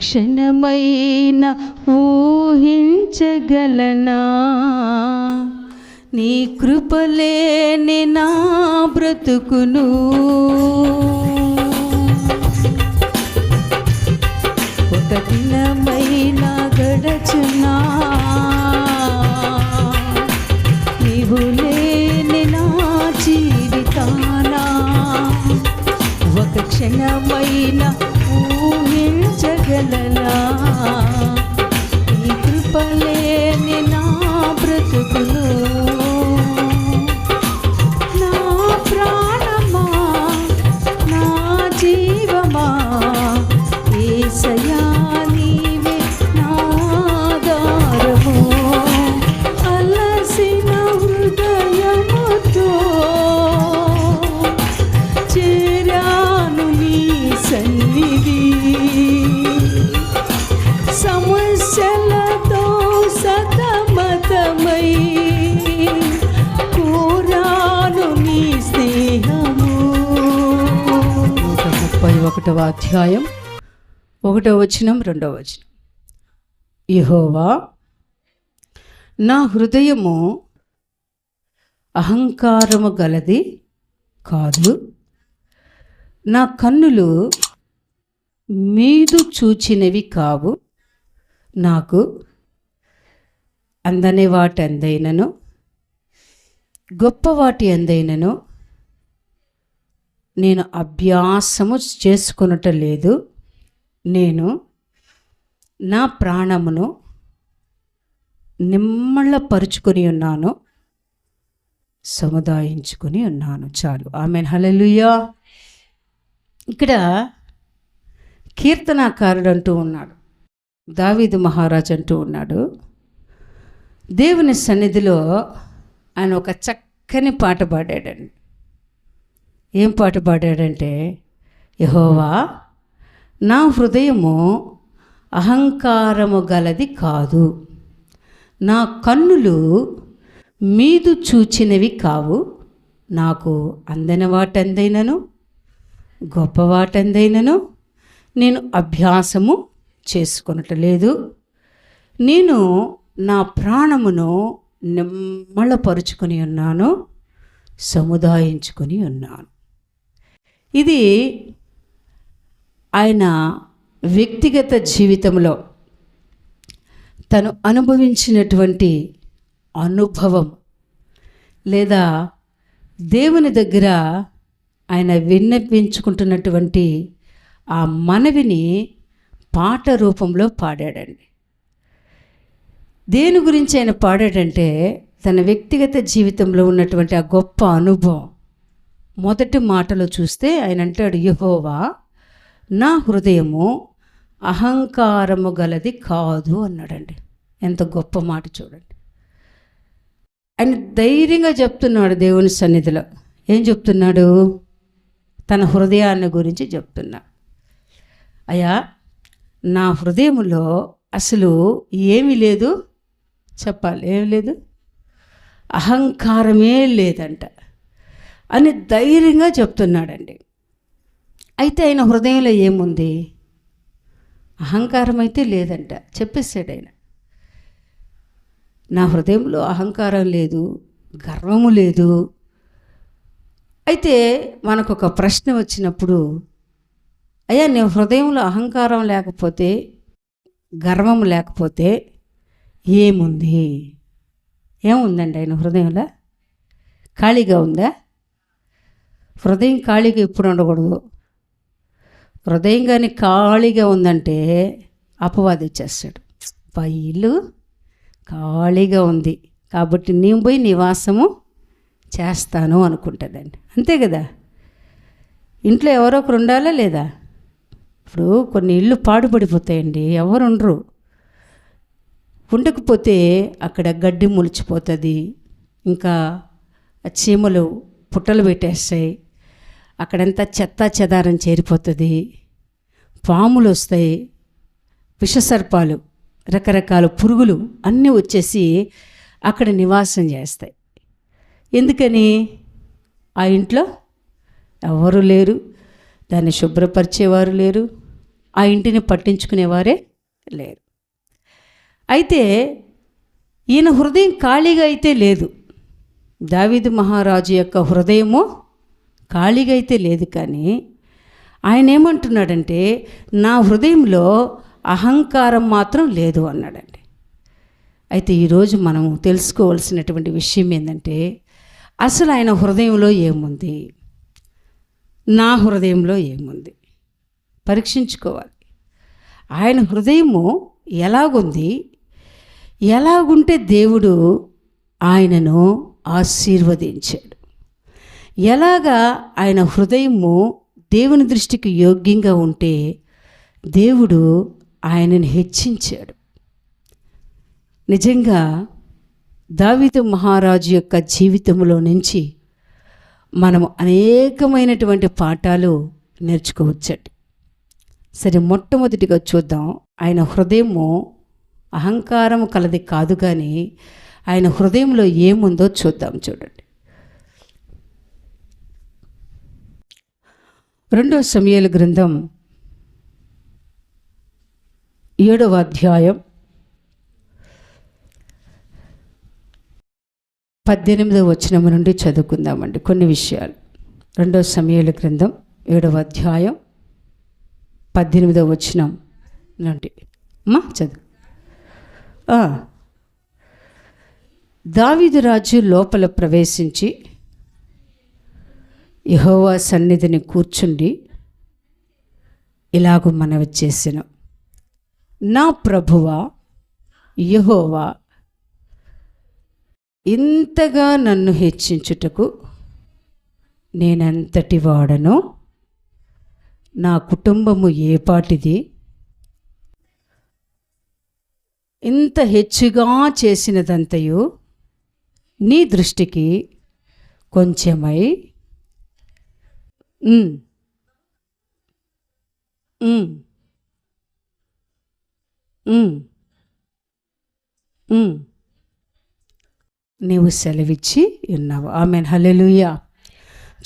క్షణమైన ఊహించగలనా నీ కృపలేని నా బ్రతుకును ఒక దినమైన గడచునా నీవు లేని నా జీవితానా ఒక క్షణమైన ఊహించగలనా నీ కృపలేని నా బ్రతుకును నా ప్రాణమా నా జీవమా యేసయ్యా నీవే నా ఆధారము అలసిన హృదయముతో చేరాను నీ సన్నిధి సమస్యలతో సతమతమై కోరాను నీ స్నేహము. 131వ అధ్యాయం 1వ వచనం 2వ వచనం. యెహోవా నా హృదయము అహంకారము గలది కాదు, నా కన్నులు మీదు చూచినవి కావు. నాకు అందని వాటి అందైనను గొప్ప వాటి అందైనను నేను అభ్యాసము చేసుకొనుట లేదు. నేను నా ప్రాణమును నిమ్మళపరుచుకొని ఉన్నాను, సముదాయించుకొని ఉన్నాను. చాలు. ఆమేన్. హల్లెలూయా. ఇక్కడ కీర్తనాకారుడు అంటూ ఉన్నాడు, దావీదు మహారాజు అంటూ ఉన్నాడు, దేవుని సన్నిధిలో ఆయన ఒక చక్కని పాట పాడాడండి. ఏం పాట పాడాడంటే, యెహోవా నా హృదయము అహంకారము గలది కాదు, నా కన్నులు మీదు చూచినవి కావు. నాకు అందని వాటందైనను గొప్ప వాటందైనను నేను అభ్యాసము చేసుకొనట్లేదు. నేను నా ప్రాణమును నిమ్మళపరుచుకొని ఉన్నాను, సముదాయించుకొని ఉన్నాను. ఇది ఆయన వ్యక్తిగత జీవితంలో తను అనుభవించినటువంటి అనుభవం, లేదా దేవుని దగ్గర ఆయన విన్నపించుకుంటున్నటువంటి ఆ మనవిని పాట రూపంలో పాడాడండి. దేని గురించి ఆయన పాడాడంటే, తన వ్యక్తిగత జీవితంలో ఉన్నటువంటి ఆ గొప్ప అనుభవం. మొదటి మాటలో చూస్తే ఆయన అంటాడు, యెహోవా నా హృదయము అహంకారము గలది కాదు అన్నాడండి. ఎంత గొప్ప మాట చూడండి. ఆయన ధైర్యంగా చెప్తున్నాడు దేవుని సన్నిధిలో. ఏం చెప్తున్నాడు? తన హృదయాన్ని గురించి చెప్తున్నాడు. అయ్యా, నా హృదయంలో అసలు ఏమీ లేదు. చెప్పాలి, ఏమి లేదు, అహంకారమే లేదంట అని ధైర్యంగా చెప్తున్నాడండి. అయితే ఆయన హృదయంలో ఏముంది? అహంకారం అయితే లేదంట. చెప్పేశాడు ఆయన, నా హృదయంలో అహంకారం లేదు, గర్వము లేదు. అయితే మనకు ఒక ప్రశ్న వచ్చినప్పుడు, అయ్యా నీ హృదయంలో అహంకారం లేకపోతే, గర్వం లేకపోతే ఏముంది? ఏముందండి ఆయన హృదయంలో? ఖాళీగా ఉందా? హృదయం ఖాళీగా ఎప్పుడు ఉండకూడదు. హృదయం కానీ ఖాళీగా ఉందంటే అపవాది వచ్చేస్తాడు. ఇల్లు ఖాళీగా ఉంది కాబట్టి నేను పోయి నివాసము చేస్తాను అనుకుంటుందండి. అంతే కదా? ఇంట్లో ఎవరో ఒకరు ఉండాలా లేదా? ఇప్పుడు కొన్ని ఇళ్ళు పాడుపడిపోతాయండి, ఎవరు ఉండరు. ఉండకపోతే అక్కడ గడ్డి ములిచిపోతుంది, ఇంకా చీమలు పుట్టలు పెట్టేస్తాయి, అక్కడంతా చెత్త చెదారం చేరిపోతుంది, పాములు వస్తాయి, విషసర్పాలు, రకరకాల పురుగులు అన్నీ వచ్చేసి అక్కడ నివాసం చేస్తాయి. ఎందుకని? ఆ ఇంట్లో ఎవరు లేరు, దాన్ని శుభ్రపరిచేవారు లేరు, ఆ ఇంటిని పట్టించుకునేవారే లేరు. అయితే ఈయన హృదయం ఖాళీగా అయితే లేదు. దావీదు మహారాజు యొక్క హృదయము ఖాళీగా అయితే లేదు. కానీ ఆయన ఏమంటున్నాడంటే, నా హృదయంలో అహంకారం మాత్రం లేదు అన్నాడండి. అయితే ఈరోజు మనం తెలుసుకోవాల్సినటువంటి విషయం ఏంటంటే, అసలు ఆయన హృదయంలో ఏముంది, నా హృదయంలో ఏముంది పరీక్షించుకోవాలి. ఆయన హృదయము ఎలాగుంది, ఎలాగుంటే దేవుడు ఆయనను ఆశీర్వదించాడు, ఎలాగా ఆయన హృదయము దేవుని దృష్టికి యోగ్యంగా ఉంటే దేవుడు ఆయనను హెచ్చించాడు. నిజంగా దావీదు మహారాజు యొక్క జీవితంలో నుంచి మనము అనేకమైనటువంటి పాఠాలు నేర్చుకోవచ్చండి. సరే, మొట్టమొదటిగా చూద్దాం. ఆయన హృదయము అహంకారం కలది కాదు, కానీ ఆయన హృదయంలో ఏముందో చూద్దాం. చూడండి, 2 సమూయేలు గ్రంథం 7వ అధ్యాయం 18వ వచనం నుండి చదువుకుందామండి కొన్ని విషయాలు. 2 సమూయేలు గ్రంథం 7వ అధ్యాయం 18వ వచనం నుండి చదువు. దావీదు రాజు లోపల ప్రవేశించి యెహోవా సన్నిధిని కూర్చుండి ఇలాగు మనవి చేసెను, నా ప్రభువా యెహోవా, ఇంతగా నన్ను హెచ్చించుటకు నేనెంతటి వాడనో, నా కుటుంబము ఏపాటిది, ఇంత హెచ్చుగా చేసినదంతయు నీ దృష్టికి కొంచెమై నీవు సెలవిచ్చి ఉన్నావు. ఆమేన్, హల్లెలూయా.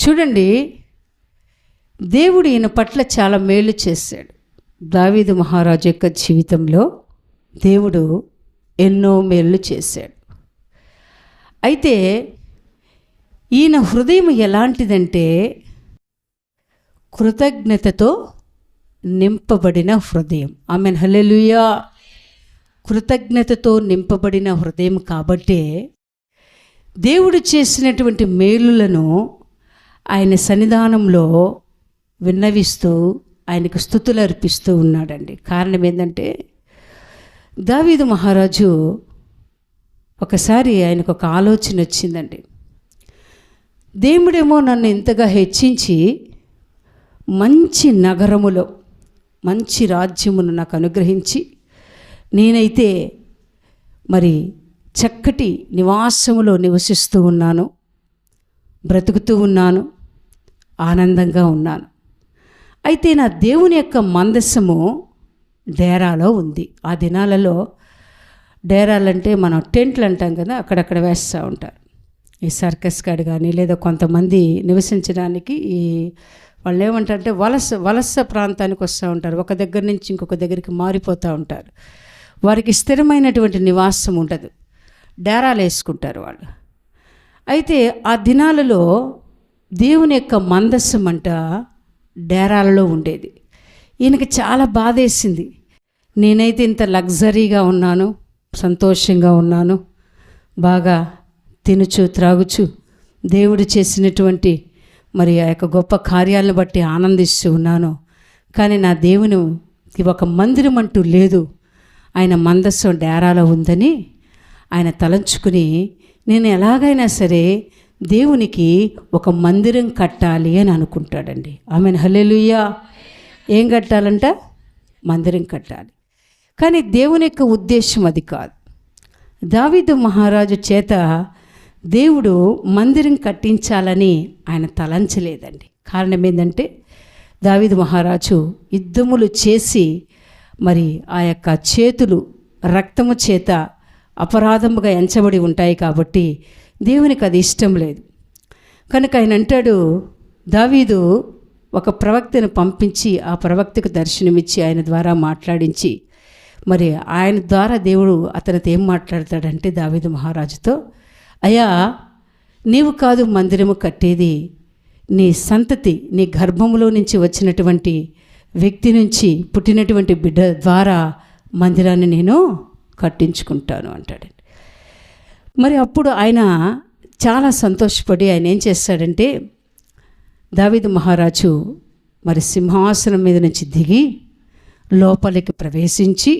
చూడండి, దేవుడు ఈయన పట్ల చాలా మేలు చేశాడు. దావీదు మహారాజు యొక్క జీవితంలో దేవుడు ఎన్నో మేలు చేశాడు. అయితే ఈయన హృదయం ఎలాంటిదంటే కృతజ్ఞతతో నింపబడిన హృదయం. ఆమేన్, హల్లెలూయా. కృతజ్ఞతతో నింపబడిన హృదయం కాబట్టే దేవుడు చేసినటువంటి మేలులను ఆయన సన్నిధానంలో విన్నవిస్తూ ఆయనకు స్తుతులు అర్పిస్తూ ఉన్నాడండి. కారణం ఏంటంటే, దావీదు మహారాజు ఒకసారి ఆయనకు ఒక ఆలోచన వచ్చిందండి. దేవుడేమో నన్ను ఇంతగా హెచ్చించి మంచి నగరములో మంచి రాజ్యమును నాకు అనుగ్రహించి, నేనైతే మరి చక్కటి నివాసములో నివసిస్తూ ఉన్నాను, బ్రతుకుతూ ఉన్నాను, ఆనందంగా ఉన్నాను. అయితే నా దేవుని యొక్క మందసము డేరాలో ఉంది. ఆ దినాలలో డేరాలంటే మనం టెంట్లు అంటాం కదా, అక్కడక్కడ వేస్తూ ఉంటారు. ఈ సర్కస్ కాడ కానీ లేదా కొంతమంది నివసించడానికి ఈ వాళ్ళు ఏమంటారంటే వలస ప్రాంతానికి వస్తూ ఉంటారు. ఒక దగ్గర నుంచి ఇంకొక దగ్గరికి మారిపోతూ ఉంటారు. వారికి స్థిరమైనటువంటి నివాసం ఉండదు, డేరాలు వేసుకుంటారు వాళ్ళు. అయితే ఆ దినాలలో దేవుని యొక్క మందస్సం అంట డేరాలలో ఉండేది. ఈయనకి చాలా బాధేసింది. నేనైతే ఇంత లగ్జరీగా ఉన్నాను, సంతోషంగా ఉన్నాను, బాగా తినుచు త్రాగుచు దేవుడు చేసినటువంటి మరి ఆ యొక్క గొప్ప కార్యాలను బట్టి ఆనందిస్తూ ఉన్నాను. కానీ నా దేవునికి ఒక మందిరం అంటూ లేదు, ఆయన మందస్సం డేరాలో ఉందని ఆయన తలంచుకుని, నేను ఎలాగైనా సరే దేవునికి ఒక మందిరం కట్టాలి అని అనుకుంటాడండి. ఆమేన్, హల్లెలూయా. ఏం కట్టాలంట? మందిరం కట్టాలి. కానీ దేవుని యొక్క ఉద్దేశం అది కాదు. దావీదు మహారాజు చేత దేవుడు మందిరం కట్టించాలని ఆయన తలంచలేదండి. కారణం ఏంటంటే, దావీదు మహారాజు యుద్ధములు చేసి మరి ఆ యొక్క చేతులు రక్తము చేత అపరాధముగా ఎంచబడి ఉంటాయి కాబట్టి దేవునికి అది ఇష్టం లేదు. కనుక ఆయన అంటాడు, దావీదు ఒక ప్రవక్తను పంపించి ఆ ప్రవక్తకు దర్శనమిచ్చి ఆయన ద్వారా మాట్లాడించి, మరి ఆయన ద్వారా దేవుడు అతనితో ఏం మాట్లాడతాడంటే దావీదు మహారాజుతో, అయ్యా నీవు కాదు మందిరము కట్టేది, నీ సంతతి, నీ గర్భములో నుంచి వచ్చినటువంటి వ్యక్తి నుంచి పుట్టినటువంటి బిడ్డ ద్వారా మందిరాన్ని నేను కట్టించుకుంటాను అంటాడండి. మరి అప్పుడు ఆయన చాలా సంతోషపడి ఆయన ఏం చేస్తాడంటే, దావీదు మహారాజు మరి సింహాసనం మీద నుంచి దిగి లోపలికి ప్రవేశించి,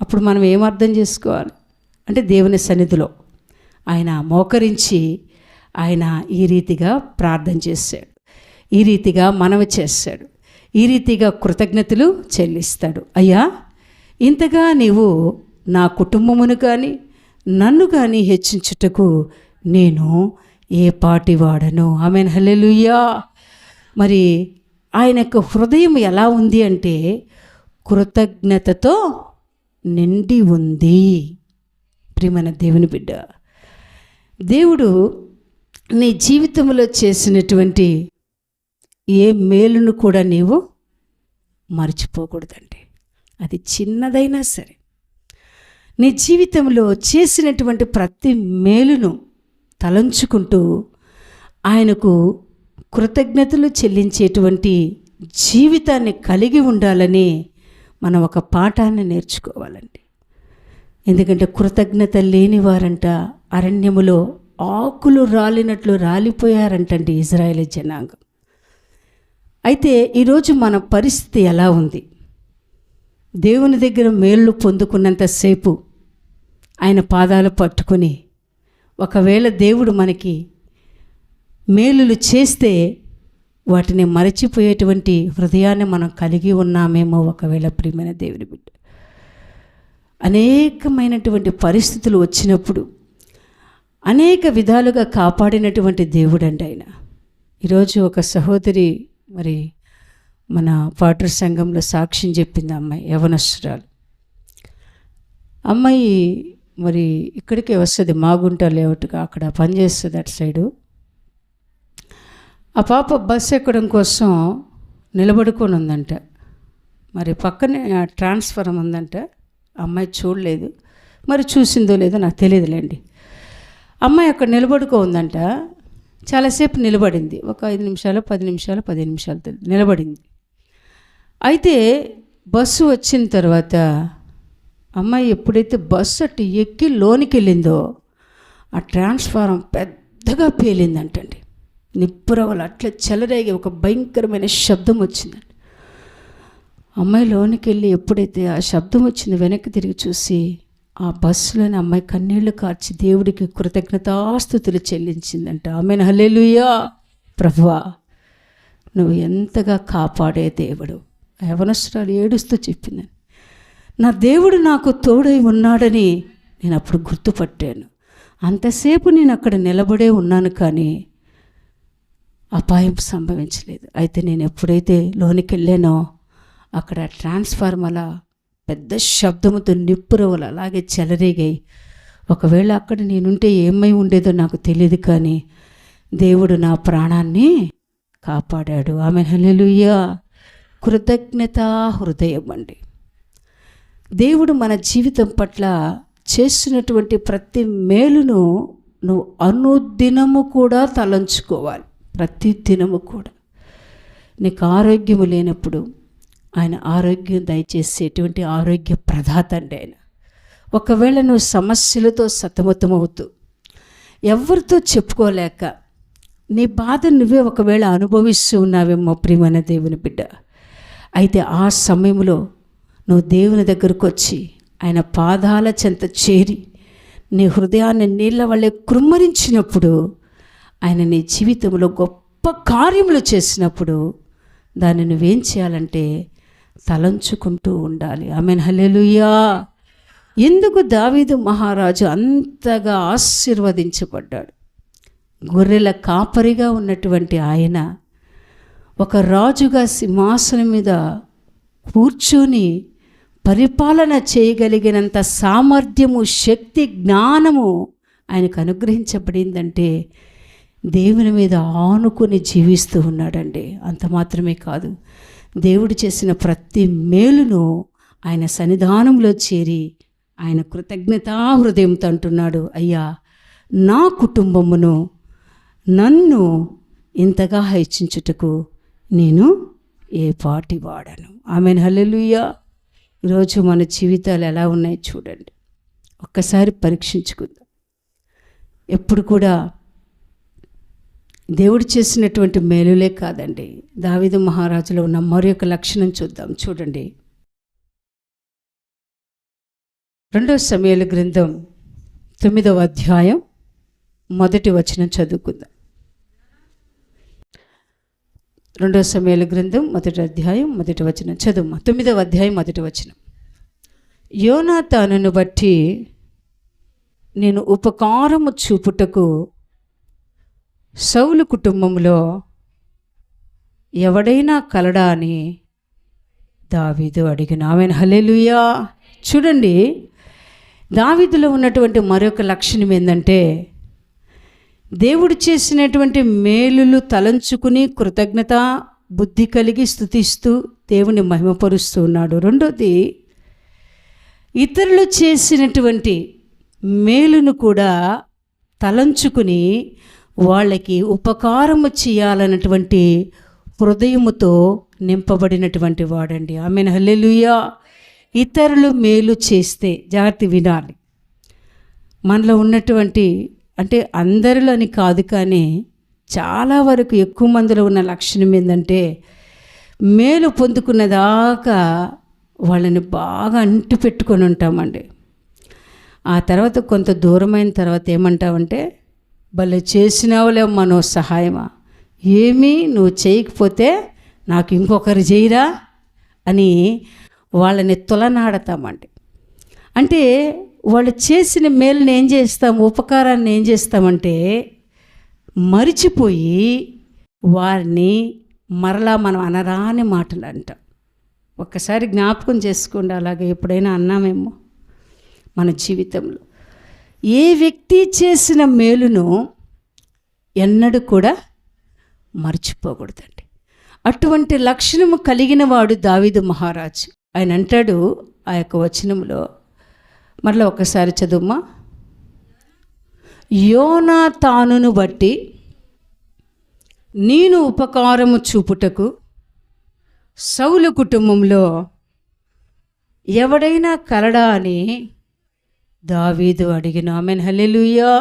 అప్పుడు మనం ఏం అర్థం చేసుకోవాలి అంటే దేవుని సన్నిధిలో ఆయన మోకరించి ఆయన ఈ రీతిగా ప్రార్థన చేశాడు, ఈ రీతిగా మనవి చేశాడు, ఈ రీతిగా కృతజ్ఞతలు చెల్లిస్తాడు. అయ్యా, ఇంతగా నీవు నా కుటుంబమును కానీ నన్ను కానీ హెచ్చించుటకు నేను ఏ పాటి వాడను. ఆమేన్, హల్లెలూయా. మరి ఆయన యొక్క హృదయం ఎలా ఉంది అంటే కృతజ్ఞతతో నిండి ఉంది. ప్రియమైన దేవుని బిడ్డ, దేవుడు నీ జీవితంలో చేసినటువంటి ఏ మేలును కూడా నీవు మర్చిపోకూడదండి. అది చిన్నదైనా సరే, నీ జీవితంలో చేసినటువంటి ప్రతి మేలును తలంచుకుంటూ ఆయనకు కృతజ్ఞతలు చెల్లించేటువంటి జీవితాన్ని కలిగి ఉండాలని మనం ఒక పాఠాన్ని నేర్చుకోవాలండి. ఎందుకంటే కృతజ్ఞత లేని వారంట అరణ్యములో ఆకులు రాలినట్లు రాలిపోయారంటండి ఇజ్రాయేల్ జనాంగం. అయితే ఈరోజు మన పరిస్థితి ఎలా ఉంది? దేవుని దగ్గర మేళ్ళు పొందుకున్నంతసేపు ఆయన పాదాలు పట్టుకుని, ఒకవేళ దేవుడు మనకి మేలులు చేస్తే వాటిని మరచిపోయేటువంటి హృదయాన్ని మనం కలిగి ఉన్నామేమో ఒకవేళ. ప్రియమైన దేవుని బిడ్డ, అనేకమైనటువంటి పరిస్థితులు వచ్చినప్పుడు అనేక విధాలుగా కాపాడినటువంటి దేవుడు అండి ఆయన. ఈరోజు ఒక సహోదరి మరి మన పాటర్ సంఘంలో సాక్ష్యం చెప్పింది. అమ్మాయి యవనస్తురాలు అమ్మాయి, మరి ఇక్కడికే వస్తుంది, మాగుంట లేఅవుట్గా అక్కడ పనిచేస్తుంది అటు సైడు. ఆ పాప బస్సు ఎక్కడం కోసం నిలబడుకొని ఉందంట. మరి పక్కనే ట్రాన్స్ఫారం ఉందంట. అమ్మాయి చూడలేదు, మరి చూసిందో లేదో నాకు తెలియదులేండి. అమ్మాయి అక్కడ నిలబడుకో ఉందంట. చాలాసేపు నిలబడింది, ఒక 5 నిమిషాలు 10 నిమిషాలు 15 నిమిషాలు నిలబడింది. అయితే బస్సు వచ్చిన తర్వాత అమ్మాయి ఎప్పుడైతే బస్సు అటు ఎక్కి లోనికి వెళ్ళిందో ఆ ట్రాన్స్ఫారం పెద్దగా పేలిందంటండి. నిప్పురవలు అట్లా చెలరేగి ఒక భయంకరమైన శబ్దం వచ్చిందండి. అమ్మాయి లోనికి వెళ్ళి ఎప్పుడైతే ఆ శబ్దం వచ్చిందో వెనక్కి తిరిగి చూసి ఆ బస్సులోని అమ్మాయి కన్నీళ్లు కార్చి దేవుడికి కృతజ్ఞతాస్తుతులు చెల్లించిందంట. ఆమేన్, హల్లెలూయా. ప్రభువా, నువ్వు ఎంతగా కాపాడే దేవుడు. యవనస్తురాలు ఏడుస్తూ చెప్పిందని, నా దేవుడు నాకు తోడై ఉన్నాడని నేను అప్పుడు గుర్తుపట్టాను. అంతసేపు నేను అక్కడ నిలబడే ఉన్నాను, కానీ అపాయం సంభవించలేదు. అయితే నేను ఎప్పుడైతే లోనికి వెళ్ళానో అక్కడ ట్రాన్స్ఫార్మర్ పెద్ద శబ్దముతో నిప్పురవలు అలాగే చెలరేగాయి. ఒకవేళ అక్కడ నేనుంటే ఏమై ఉండేదో నాకు తెలియదు, కానీ దేవుడు నా ప్రాణాన్ని కాపాడాడు. ఆమేన్, హల్లెలూయా. కృతజ్ఞతా హృదయం అండి. దేవుడు మన జీవితం పట్ల చేస్తున్నటువంటి ప్రతి మేలును నువ్వు అనుదినము కూడా తలంచుకోవాలి. ప్రతి దినము కూడా. నీకు ఆరోగ్యము లేనప్పుడు ఆయన ఆరోగ్యం దయచేసేటువంటి ఆరోగ్య ప్రదాత అండి ఆయన. ఒకవేళ నువ్వు సమస్యలతో సతమతమవుతూ ఎవరితో చెప్పుకోలేక నీ బాధ నువ్వే ఒకవేళ అనుభవిస్తూ ఉన్నావేమో ప్రియమైన దేవుని బిడ్డ, అయితే ఆ సమయంలో నువ్వు దేవుని దగ్గరకు వచ్చి ఆయన పాదాల చెంత చేరి నీ హృదయాన్ని నీళ్ళ వల్లే కృమ్మరించినప్పుడు, ఆయన నీ జీవితంలో గొప్ప కార్యములు చేసినప్పుడు దాన్ని నువ్వేం చేయాలంటే తలంచుకుంటూ ఉండాలి. ఆమేన్, హల్లెలూయా. ఎందుకు దావీదు మహారాజు అంతగా ఆశీర్వదించబడ్డాడు? గొర్రెల కాపరిగా ఉన్నటువంటి ఆయన ఒక రాజుగా సింహాసనం మీద కూర్చొని పరిపాలన చేయగలిగినంత సామర్థ్యము, శక్తి, జ్ఞానము ఆయనకు అనుగ్రహించబడిందంటే దేవుని మీద ఆనుకొని జీవిస్తూ ఉన్నాడండి. అంత మాత్రమే కాదు, దేవుడు చేసిన ప్రతి మేలును ఆయన సన్నిధానంలో చేరి ఆయన కృతజ్ఞతా హృదయంతో అంటున్నాడు, అయ్యా నా కుటుంబమును నన్ను ఇంతగా హెచ్చించుటకు నేను ఏ పాటి వాడను. ఆమెన్, హల్లెలూయా. ఈరోజు మన జీవితాలు ఎలా ఉన్నాయి చూడండి, ఒక్కసారి పరీక్షించుకుందాం. ఎప్పుడు కూడా దేవుడు చేసినటువంటి మేలులే కాదండి, దావీదు మహారాజులో ఉన్న మరొక లక్షణం చూద్దాం. చూడండి, 2 సమూయేలు గ్రంథం 9వ అధ్యాయం 1వ వచనం చదువుకుందాం. 2 సమూయేలు గ్రంథం 1వ అధ్యాయం 1వ వచనం చదువు. 9వ అధ్యాయం 1వ వచనం. యోనాతానును బట్టి నేను ఉపకారము చూపుటకు సౌలు కుటుంబంలో ఎవడైనా కలడా అని దావీదు అడిగిన. ఆమెన్, హల్లెలూయా. చూడండి, దావీదులో ఉన్నటువంటి మరొక లక్షణం ఏంటంటే, దేవుడు చేసినటువంటి మేలులు తలంచుకుని కృతజ్ఞత బుద్ధి కలిగి స్తుతిస్తూ దేవుని మహిమపరుస్తూ ఉన్నాడు. రెండోది, ఇతరులు చేసినటువంటి మేలును కూడా తలంచుకుని వాళ్ళకి ఉపకారము చేయాలన్నటువంటి హృదయముతో నింపబడినటువంటి వాడండి. ఆమెన్, హల్లెలూయా. ఇతరులు మేలు చేస్తే జాగ్రత్త వినాలి. మనలో ఉన్నటువంటి, అంటే అందరిలో అని కాదు కానీ చాలా వరకు ఎక్కువ మందిలో ఉన్న లక్షణం ఏంటంటే, మేలు పొందుకున్నదాకా వాళ్ళని బాగా అంటి పెట్టుకొని ఉంటామండి. ఆ తర్వాత కొంత దూరమైన తర్వాత ఏమంటామంటే, భలే చేసినావులే మనో సహాయమా, ఏమీ నువ్వు చేయకపోతే నాకు ఇంకొకరు చేయరా అని వాళ్ళని తులనాడతామండి. అంటే వాళ్ళు చేసిన మేలుని ఏం చేస్తాం, ఉపకారాన్ని ఏం చేస్తామంటే మరిచిపోయి వారిని మరలా మనం అనరాని మాటలు అంటాం. ఒక్కసారి జ్ఞాపకం చేసుకోండి, అలాగే ఎప్పుడైనా అన్నామేమో మన జీవితంలో. ఏ వ్యక్తి చేసిన మేలును ఎన్నడూ కూడా మర్చిపోకూడదండి. అటువంటి లక్షణము కలిగిన వాడు దావీదు మహారాజు. ఆయన అంటాడు ఆ యొక్క వచనంలో, మరలా ఒకసారి చదువుమా. యోనాతానును బట్టి నేను ఉపకారము చూపుటకు సౌలు కుటుంబంలో ఎవడైనా కలడా అని దావీదు అడిగిన. ఆమెన్, హల్లెలూయా.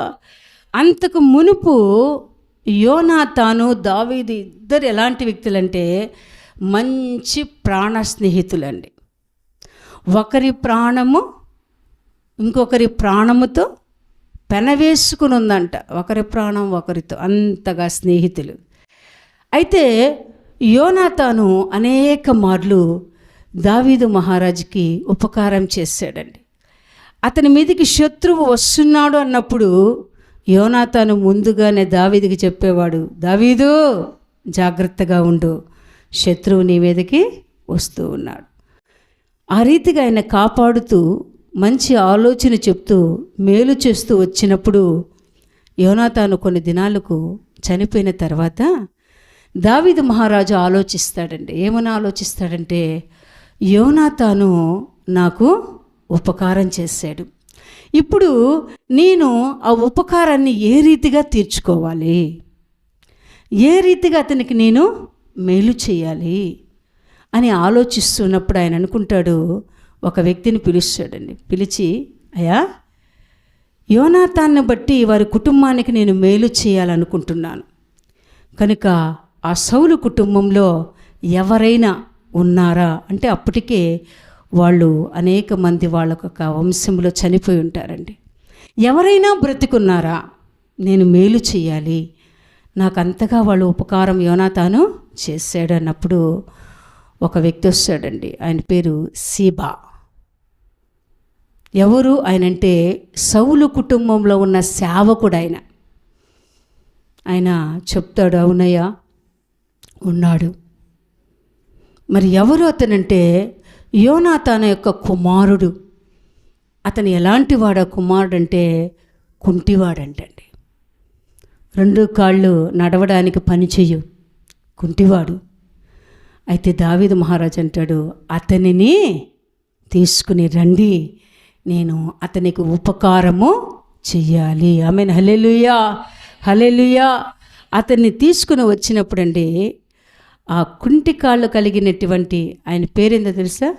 అంతకు మునుపు యోనాతాను దావీదు ఇద్దరు ఎలాంటి వ్యక్తులంటే మంచి ప్రాణ స్నేహితులండి. ఒకరి ప్రాణము ఇంకొకరి ప్రాణముతో పెనవేసుకుని ఉందంట. ఒకరి ప్రాణం ఒకరితో అంతగా స్నేహితులు. అయితే యోనాతాను అనేక మార్లు దావీదు మహారాజుకి ఉపకారం చేశాడండి. అతని మీదకి శత్రువు వస్తున్నాడు అన్నప్పుడు యోనాతాను ముందుగానే దావీదుకి చెప్పేవాడు, దావీదు జాగ్రత్తగా ఉండు, శత్రువు నీ మీదకి వస్తూ ఉన్నాడు. ఆ రీతిగా ఆయన కాపాడుతూ మంచి ఆలోచన చెప్తూ మేలు చేస్తూ వచ్చినప్పుడు యోనాతాను కొన్ని దినాలకు చనిపోయిన తర్వాత దావీదు మహారాజు ఆలోచిస్తాడండి. ఏమని ఆలోచిస్తాడంటే, యోనాతాను నాకు ఉపకారం చేశాడు, ఇప్పుడు నేను ఆ ఉపకారాన్ని ఏ రీతిగా తీర్చుకోవాలి, ఏ రీతిగా అతనికి నేను మేలు చేయాలి అని ఆలోచిస్తున్నప్పుడు ఆయన అనుకుంటాడు, ఒక వ్యక్తిని పిలుస్తాడండి. పిలిచి, అయ్యా యోనాతాన్ని బట్టి వారి కుటుంబానికి నేను మేలు చేయాలనుకుంటున్నాను కనుక ఆ సౌలు కుటుంబంలో ఎవరైనా ఉన్నారా అంటే, అప్పటికే వాళ్ళు అనేక మంది వాళ్ళొక వంశంలో చనిపోయి ఉంటారండి. ఎవరైనా బ్రతికున్నారా, నేను మేలు చేయాలి, నాకు అంతగా వాళ్ళు ఉపకారం యోనాతాను చేశాడు అన్నప్పుడు ఒక వ్యక్తి వస్తాడండి. ఆయన పేరు సీబా. ఎవరు ఆయనంటే సౌలు కుటుంబంలో ఉన్న సేవకుడు ఆయన. ఆయన చెప్తాడు, అవునయ్యా ఉన్నాడు. మరి ఎవరు అతనంటే యోనాతాను యొక్క కుమారుడు. అతను ఎలాంటి వాడు? కుమారుడు అంటే కుంటివాడంటండి. 2 కాళ్ళు నడవడానికి పని చెయ్యు, కుంటివాడు. అయితే దావీదు మహారాజు అంటాడు, అతనిని తీసుకుని రండి, నేను అతనికి ఉపకారము చెయ్యాలి. ఆమేన్, హల్లెలూయా, హల్లెలూయా. అతన్ని తీసుకుని వచ్చినప్పుడండి, ఆ కుంటి కాళ్ళు కలిగినటువంటి ఆయన పేరేందో తెలుసా?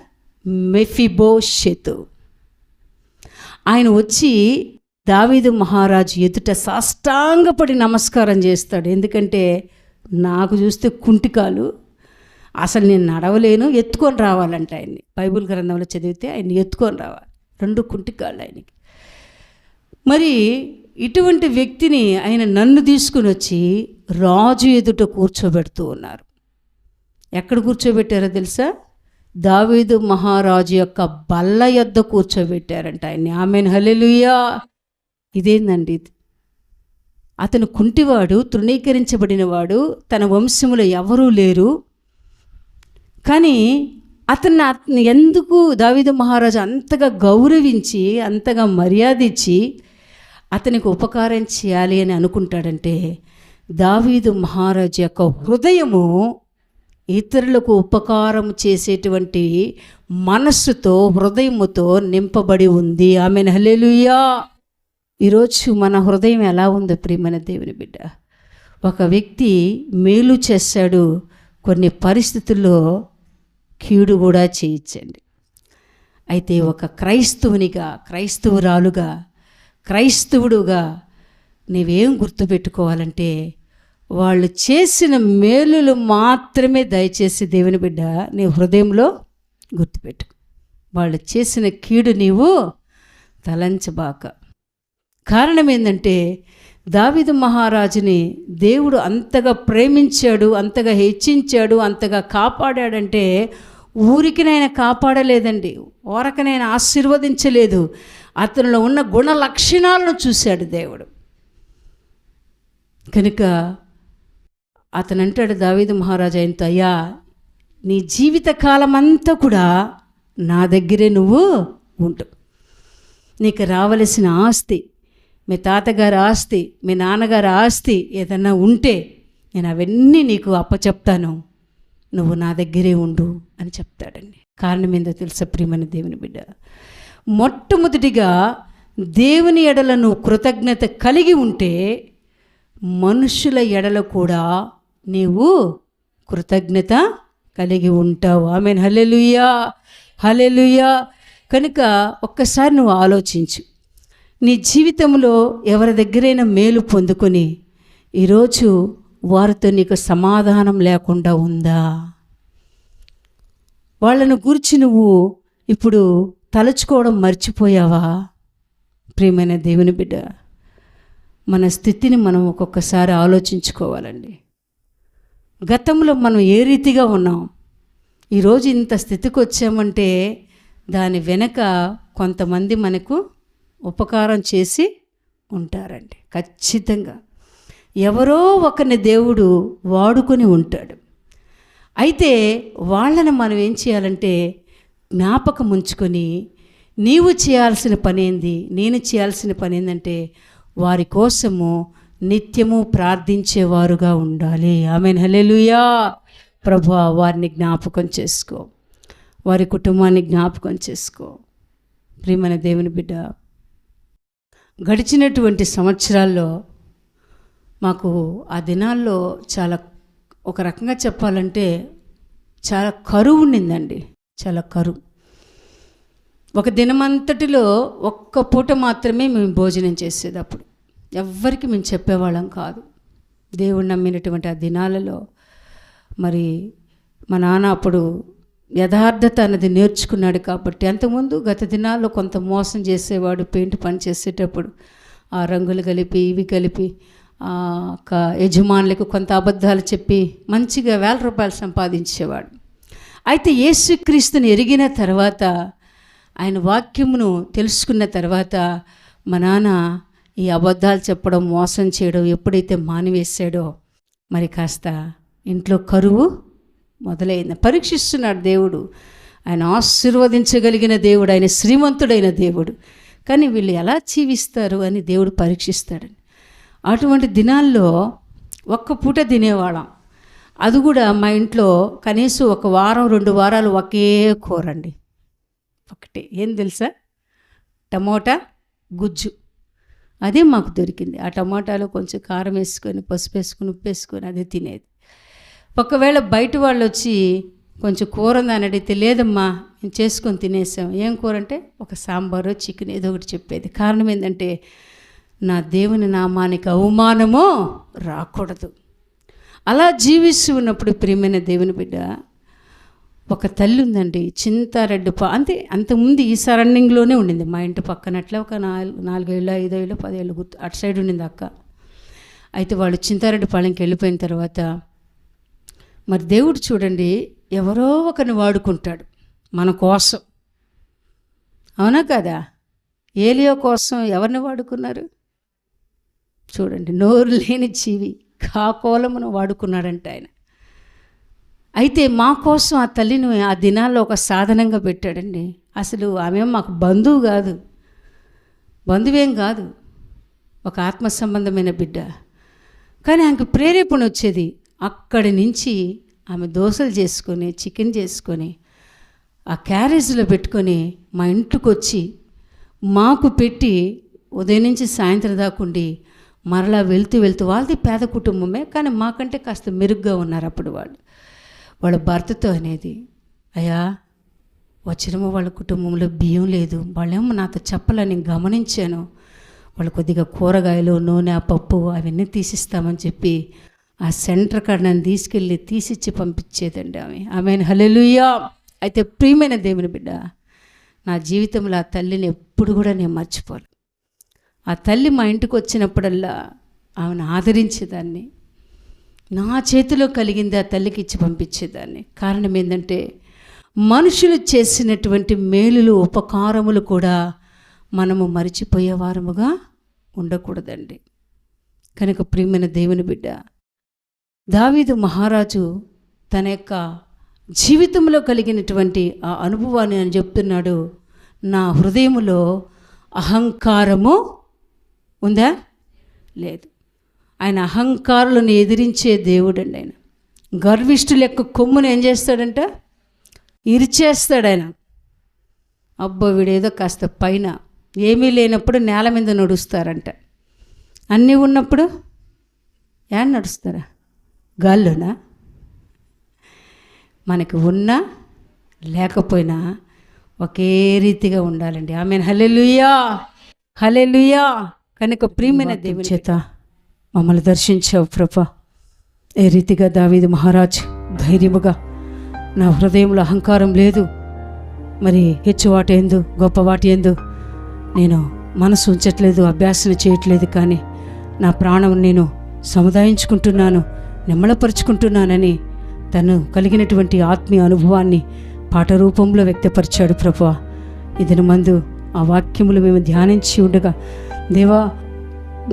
మెఫీబోషెతు. ఆయన వచ్చి దావీదు మహారాజు ఎదుట సాష్టాంగపడి నమస్కారం చేస్తాడు. ఎందుకంటే నాకు చూస్తే కుంటికాలు, అసలు నేను నడవలేను, ఎత్తుకొని రావాలంట ఆయన్ని. బైబిల్ గ్రంథంలో చదివితే ఆయన్ని ఎత్తుకొని రావాలి, 2 కుంటికాళ్ళు ఆయనకి. మరి ఇటువంటి వ్యక్తిని ఆయన నన్ను తీసుకుని వచ్చి రాజు ఎదుట కూర్చోబెడుతూ ఉన్నారు. ఎక్కడ కూర్చోబెట్టారో తెలుసా? దావీదు మహారాజు యొక్క బల్ల యొద్ద కూర్చోబెట్టారంట ఆయన్ని. ఆమేన్, హల్లెలూయా. ఇదేందండి? అతను కుంటివాడు, తృణీకరించబడినవాడు, తన వంశములో ఎవరూ లేరు. కానీ అతన్ని ఎందుకు దావీదు మహారాజు అంతగా గౌరవించి, అంతగా మర్యాద ఇచ్చి అతనికి ఉపకారం చేయాలి అని అనుకుంటాడంటే, దావీదు మహారాజు యొక్క హృదయము ఇతరులకు ఉపకారం చేసేటువంటి మనస్సుతో, హృదయముతో నింపబడి ఉంది. ఆమేన్, హల్లెలూయా. ఈరోజు మన హృదయం ఎలా ఉందో ప్రియమైన దేవుని బిడ్డ? ఒక వ్యక్తి మేలు చేశాడు, కొన్ని పరిస్థితుల్లో కీడు కూడా చేయించండి. అయితే ఒక క్రైస్తవునిగా, క్రైస్తవురాలుగా, క్రైస్తవుడుగా నీవేం గుర్తుపెట్టుకోవాలంటే, వాళ్ళు చేసిన మేలులు మాత్రమే దయచేసి దేవుని బిడ్డ నీ హృదయంలో గుర్తుపెట్టుకో. వాళ్ళు చేసిన కీడు నీవు తలంచబాక. కారణం ఏంటంటే, దావీదు మహారాజుని దేవుడు అంతగా ప్రేమించాడు, అంతగా హెచ్చించాడు, అంతగా కాపాడాడంటే ఊరికినైనా కాపాడలేదండి, ఊరకనైనా ఆశీర్వదించలేదు. అతనిలో ఉన్న గుణ లక్షణాలను చూశాడు దేవుడు. కనుక అతను అంటాడు దావీదు మహారాజు ఆయనతో, అయ్యా, నీ జీవితకాలం అంతా కూడా నా దగ్గరే నువ్వు ఉంటు. నీకు రావలసిన ఆస్తి, మీ తాతగారి ఆస్తి, మీ నాన్నగారి ఆస్తి ఏదన్నా ఉంటే నేను అవన్నీ నీకు అప్పచెప్తాను, నువ్వు నా దగ్గరే ఉండు అని చెప్తాడండి. కారణం ఏందో తెలుసా ప్రియమైన దేవుని బిడ్డ? మొట్టమొదటిగా దేవుని ఎడల నువ్వు కృతజ్ఞత కలిగి ఉంటే మనుషుల ఎడల కూడా నీవు కృతజ్ఞత కలిగి ఉంటావు. ఆమేన్, హల్లెలూయా, హల్లెలూయా. కనుక ఒక్కసారి నువ్వు ఆలోచించు, నీ జీవితంలో ఎవరి దగ్గరైనా మేలు పొందుకొని ఈరోజు వారితో నీకు సమాధానం లేకుండా ఉందా? వాళ్ళను గురించి నువ్వు ఇప్పుడు తలుచుకోవడం మర్చిపోయావా? ప్రియమైన దేవుని బిడ్డ, మన స్థితిని మనం ఒక్కొక్కసారి ఆలోచించుకోవాలండి. గతంలో మనం ఏ రీతిగా ఉన్నాం, ఈరోజు ఇంత స్థితికి వచ్చామంటే దాని వెనక కొంతమంది మనకు ఉపకారం చేసి ఉంటారండి. ఖచ్చితంగా ఎవరో ఒకరిని దేవుడు వాడుకొని ఉంటాడు. అయితే వాళ్ళని మనం ఏం చేయాలంటే జ్ఞాపకం ఉంచుకొని, నీవు చేయాల్సిన పని ఏంది, నేను చేయాల్సిన పని ఏంటంటే వారి కోసము నిత్యము ప్రార్థించేవారుగా ఉండాలి. ఆమేన్, హల్లెలూయా. ప్రభువా, వారిని జ్ఞాపకం చేసుకో, వారి కుటుంబాన్ని జ్ఞాపకం చేసుకో. ప్రియమైన దేవుని బిడ్డ, గడిచినటువంటి సంవత్సరాల్లో మాకు ఆ దినాల్లో చాలా, ఒక రకంగా చెప్పాలంటే చాలా కరువు ఉండిందండి, చాలా కరువు. ఒక దినమంతటిలో ఒక్క పూట మాత్రమే మేము భోజనం చేసేది. అప్పుడు ఎవ్వరికి మేము చెప్పేవాళ్ళం కాదు. దేవుడు నమ్మినటువంటి ఆ దినాలలో మరి మా నాన్న అప్పుడు యథార్థత అన్నది నేర్చుకున్నాడు కాబట్టి, అంతకుముందు గత దినాల్లో కొంత మోసం చేసేవాడు. పెయింట్ పని చేసేటప్పుడు ఆ రంగులు కలిపి ఇవి కలిపి యజమానులకు కొంత అబద్ధాలు చెప్పి మంచిగా 1000 రూపాయలు సంపాదించేవాడు. అయితే యేసుక్రీస్తుని ఎరిగిన తర్వాత, ఆయన వాక్యమును తెలుసుకున్న తర్వాత మా నాన్న ఈ అబద్ధాలు చెప్పడం, మోసం చేయడం ఎప్పుడైతే మానివేశాడో మరి కాస్త ఇంట్లో కరువు మొదలైంది. పరీక్షిస్తున్నాడు దేవుడు. ఆయన ఆశీర్వదించగలిగిన దేవుడు, ఆయన శ్రీమంతుడైన దేవుడు. కానీ వీళ్ళు ఎలా జీవిస్తారు అని దేవుడు పరీక్షిస్తాడని అటువంటి దినాల్లో ఒక్క పూట తినేవాళ్ళం. అది కూడా మా ఇంట్లో కనీసం 1 వారం 2 వారాలు ఒకే కూర అండి, ఒకటే. ఏం తెలుసా? టమోటా గుజ్జు. అదే మాకు దొరికింది. ఆ టమాటాలో కొంచెం కారం వేసుకొని, పసుపు వేసుకొని, ఉప్పు వేసుకొని అదే తినేది. ఒకవేళ బయట వాళ్ళు వచ్చి కొంచెం కూర ఉందని అడిగితే, లేదమ్మా మేము చేసుకొని తినేసాం. ఏం కూర అంటే ఒక సాంబారు చికెన్ ఏదో ఒకటి చెప్పేది. కారణం ఏంటంటే నా దేవుని నామానికి అవమానమో రాకూడదు. అలా జీవిస్తూ ఉన్నప్పుడు ప్రియమైన దేవుని బిడ్డ, ఒక తల్లి ఉందండి, చింతారెడ్డి అంతే. అంతకుముందు ఈ సరౌండింగ్లోనే ఉండింది మా ఇంటి పక్కన. అట్లా ఒక 4 ఏళ్ళు 5 ఏళ్ళు 10 ఏళ్ళు గుర్తు అటు సైడ్ ఉండింది అక్క. అయితే వాళ్ళు చింతారెడ్డిపాళెంకి వెళ్ళిపోయిన తర్వాత మరి దేవుడు చూడండి ఎవరో ఒకరిని వాడుకుంటాడు మన కోసం. అవునా కదా? ఏలియా కోసం ఎవరిని వాడుకున్నారు చూడండి. నోరు లేని జీవి కాకోలమును వాడుకున్నాడంట ఆయన. అయితే మా కోసం ఆ తల్లిని ఆ దినాల్లో ఒక సాధనంగా పెట్టాడండి. అసలు ఆమె మాకు బంధువు కాదు, బంధువేం కాదు, ఒక ఆత్మ సంబంధమైన బిడ్డ. కానీ ఆమెకు ప్రేరేపణ వచ్చేది. అక్కడి నుంచి ఆమె దోశలు చేసుకొని, చికెన్ చేసుకొని ఆ క్యారేజ్లో పెట్టుకొని మా ఇంటికి వచ్చి మాకు పెట్టి ఉదయం నుంచి సాయంత్రం దాకుండి మరలా వెళ్తూ వాళ్ళది పేద కుటుంబమే, కానీ మాకంటే కాస్త మెరుగ్గా ఉన్నారు అప్పుడు వాళ్ళ భర్తతో అనేది, అయ్యా వచ్చినమో వాళ్ళ కుటుంబంలో బియ్యం లేదు, వాళ్ళేమో నాతో చెప్పాలని గమనించాను, వాళ్ళు కొద్దిగా కూరగాయలు నూనె పప్పు అవన్నీ తీసిస్తామని చెప్పి ఆ సెంటర్ కాడ నన్ను తీసుకెళ్ళి తీసిచ్చి పంపించేదండి ఆమె. హల్లెలూయా. అయితే ప్రియమైన దేవుని బిడ్డ, నా జీవితంలో ఆ తల్లిని ఎప్పుడు కూడా నేను మర్చిపోను. ఆ తల్లి మా ఇంటికి వచ్చినప్పుడల్లా ఆమెను ఆదరించేదాన్ని. నా చేతిలో కలిగింది ఆ తల్లికి ఇచ్చి పంపించేదాన్ని. కారణం ఏంటంటే మనుషులు చేసినటువంటి మేలులు ఉపకారములు కూడా మనము మరిచిపోయేవారముగా ఉండకూడదండి. కనుక ప్రియమైన దేవుని బిడ్డ, దావీదు మహారాజు తన యొక్క జీవితంలో కలిగినటువంటి ఆ అనుభవాన్ని అని చెప్తున్నాడు. నా హృదయములో అహంకారము ఉందా? లేదు. ఆయన అహంకారులను ఎదిరించే దేవుడండి. ఆయన గర్విష్ఠుల యొక్క కొమ్మును ఏం చేస్తాడంట? ఇరిచేస్తాడు ఆయన. అబ్బో వీడేదో కాస్త పైన, ఏమీ లేనప్పుడు నేల మీద నడుస్తారంట, అన్నీ ఉన్నప్పుడు ఏం నడుస్తారా? గాల్లోనా? మనకి ఉన్నా లేకపోయినా ఒకే రీతిగా ఉండాలండి. ఆమేన్. హల్లెలూయా, హల్లెలూయా. కనుక ప్రియమైన దేవుని చేత మమ్మల్ని దర్శించావు ప్రభా. ఏ రీతిగా దావీదు మహారాజ్ ధైర్యముగా, నా హృదయంలో అహంకారం లేదు, మరి హెచ్చువాటి ఎందు గొప్పవాటి ఎందు నేను మనసు ఉంచట్లేదు, అభ్యాసం చేయట్లేదు, కానీ నా ప్రాణం నేను సముదాయించుకుంటున్నాను, నిమ్మళపరుచుకుంటున్నానని తను కలిగినటువంటి ఆత్మీయ అనుభవాన్ని పాట రూపంలో వ్యక్తపరిచాడు ప్రభువా. ఇదిని మందు ఆ వాక్యములు మేము ధ్యానించి ఉండగా, దేవా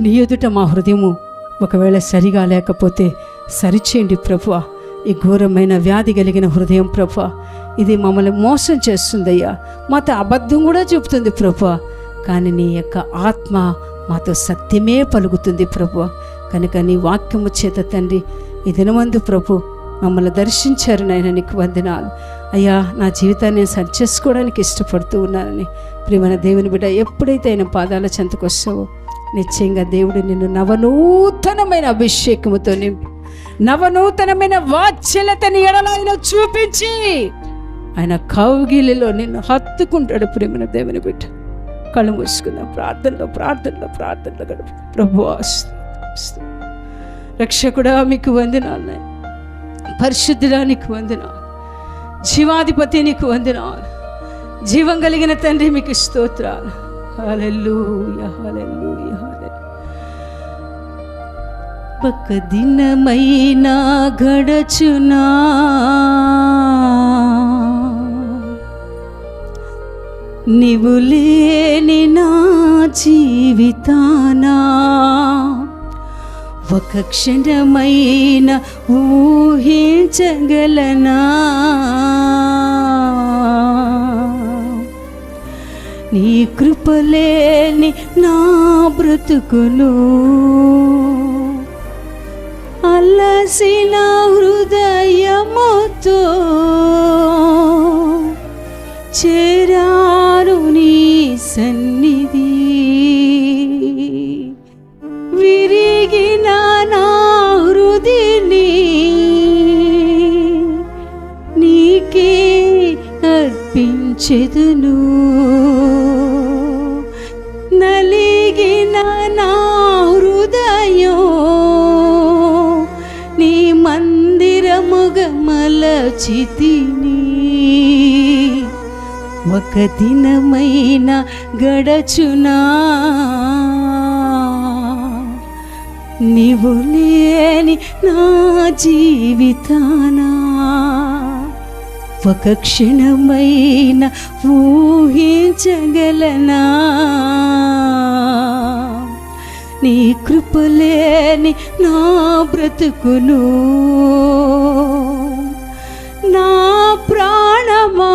నీ ఎదుట మా హృదయము ఒకవేళ సరిగా లేకపోతే సరిచేయండి ప్రభువా. ఈ ఘోరమైన వ్యాధి కలిగిన హృదయం ప్రభువా, ఇది మమ్మల్ని మోసం చేస్తుందయ్యా, మాతో అబద్ధం కూడా చెబుతుంది ప్రభువా, కానీ నీ యొక్క ఆత్మ మాతో సత్యమే పలుకుతుంది ప్రభువా. కనుక నీ వాక్యము చేత తండ్రి ఈ దినమందు ప్రభు మమ్మల్ని దర్శించారు నాయన, నీకు వందనాలు అయ్యా. నా జీవితాన్ని నేను సరి చేసుకోవడానికి ఇష్టపడుతూ ఉన్నానని ప్రియమైన దేవుని బిడ్డ, ఎప్పుడైతే ఆయన పాదాల చెంతకు వస్తావో నిశ్చయంగా దేవుడు నిన్ను నవనూతనమైన అభిషేకముతో నింపి, నవనూతనమైన వాత్సల్యతని ఎడలైన చూపించి ఆయన కౌగిలిలో నిన్ను హత్తుకుంటాడు. ప్రియమైన దేవుని బిడ్డ, కళ్ళు మూసుకుందాం. ప్రార్థనలో గడుపు. ప్రభువా రక్షకుడా మీకు వందనాలు, పరిశుద్ధుడా నీకు వందనాలు, జీవాధిపతి నీకు వందనాలు, జీవం కలిగిన తండ్రి మీకు స్తోత్రాలు. హల్లెలూయా, హల్లెలూయా, హల్లెలూయా. ఒక దినమైనా గడచునా నీవు లేని నా జీవితానా, ఒక క్షణమైన ఊహించగలనా, నీ కృపలేని నా బ్రతుకును అలసిన హృదయముతో చేరాను నీ సన్నిధి. విరిగిన నా హృదయని నీకే అర్పించెదను. నలిగిన నా హృదయం నీ మందిరముగా మలచితిని. ఒక దినమైన గడచునా నీవు లేని నా జీవితానా. ఒక క్షణమైన ఊహించగలనా నీ కృపలేని నా బ్రతుకును. నా ప్రాణమా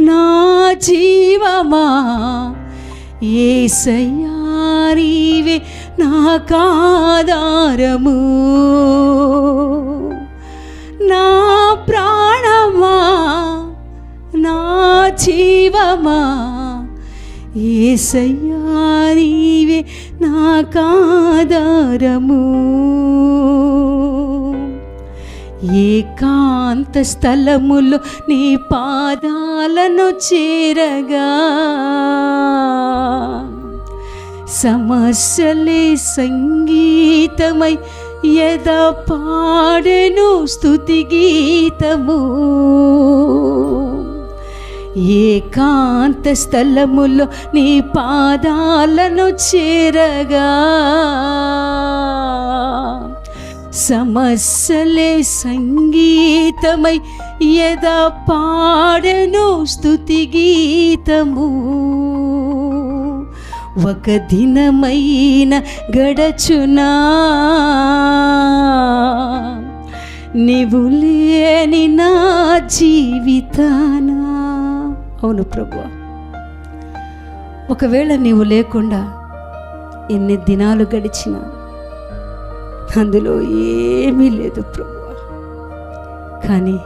నా జీవమా యేసయ్యా నీవే నాకాధారము. నా ప్రాణమా నా జీవమా యేసయ్యా నీవే నాకాధారము. ఏకాంత స్థలములో నీ పాదాలను చేరగా సమస్యలే సంగీతమై యద పాడెను స్తుతి గీతము. ఏకాంత స్థలములో నీ పాదాలను చేరగా సమస్యలే సంగీతమై యద పాడెను స్తుతి గీతము. ఒక దినమైన గడచునా నీవు లేని నా జీవితానా. అవును ప్రభువా, ఒకవేళ నీవు లేకుండా ఎన్ని దినాలు గడిచినా అందులో ఏమీ లేదు ప్రభువా. కానీ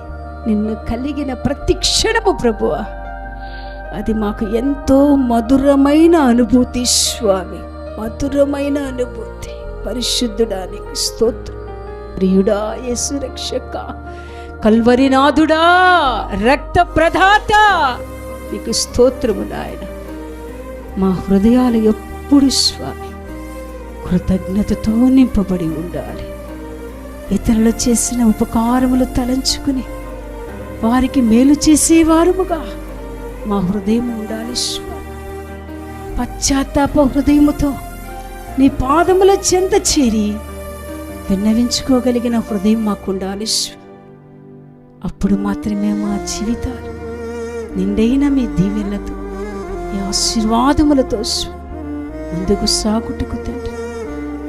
నిన్ను కలిగిన ప్రతి క్షణము ప్రభువా అది మాకు ఎంతో మధురమైన అనుభూతి స్వామి, మధురమైన అనుభూతి. పరిశుద్ధుడానికి స్తోత్రం. ప్రియుడా, యేసు రక్షక, కల్వరినాథుడా, రక్త ప్రదాత, నీకు స్తోత్రము నాయన. మా హృదయాలు ఎప్పుడు స్వామి కృతజ్ఞతతో నింపబడి ఉండాలి. ఇతరులు చేసిన ఉపకారములు తలంచుకుని వారికి మేలు చేసేవారముగా మా హృదయం ఉండాలి స్వామి. పశ్చాత్తాప హృదయముతో నీ పాదముల చెంత చేరి విన్నవించుకోగలిగిన హృదయం మాకు ఉండాలి స్వామి. అప్పుడు మాత్రమే మా జీవితాలు నిండైన మీ దీవెనలతో మీ ఆశీర్వాదములతో ముందుకు సాగుటకు తండ్రి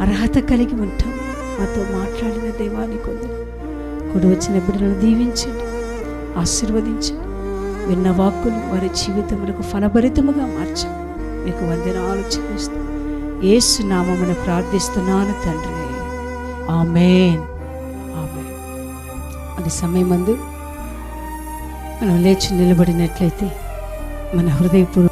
అర్హత కలిగి ఉంటాం. మాతో మాట్లాడిన దేవానికి వందనాలు. కూడి వచ్చిన బిడ్డలను దీవించండి, ఆశీర్వదించండి. విన్న వాక్కులు వారి జీవితములకు ఫలభరితముగా మార్చండి. మీకు వందనాలు చెల్లిస్తూ యేసు నామమున ప్రార్థిస్తున్నాను తండ్రి, ఆమేన్, ఆమేన్. అది సమయమందు మనం లేచి నిలబడినట్లయితే మన హృదయపూర్వక